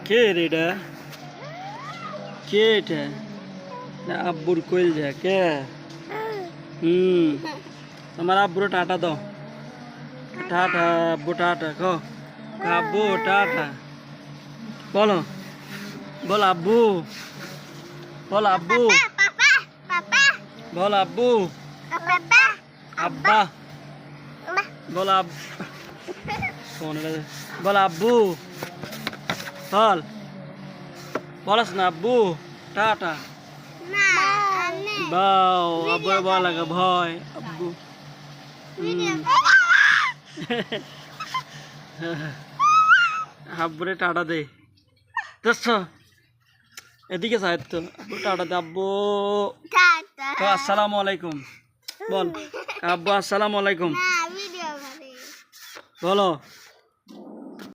কে রে এটা? কে এটা? না আব্বুর কইল যা কে? তোমার আব্বুর টাটা দাও। টাটা আব্বু টাটা কো। আব্বু টাটা বলো। বল আব্বু। বল আব্বু। বল আব্বু। আব্বা। বল আব্বু। বল আব্বু। বল বলস না আব্বু টাটা। বাও আব্বু বল লাগা ভয় আব্বু। আব্বুরে টাটা দে দেখছ এদিকে সাহেব তো আব্বু টাটা দে আব্বু। আসসালামু আলাইকুম বল আব্বু আসসালামু আলাইকুম বলো।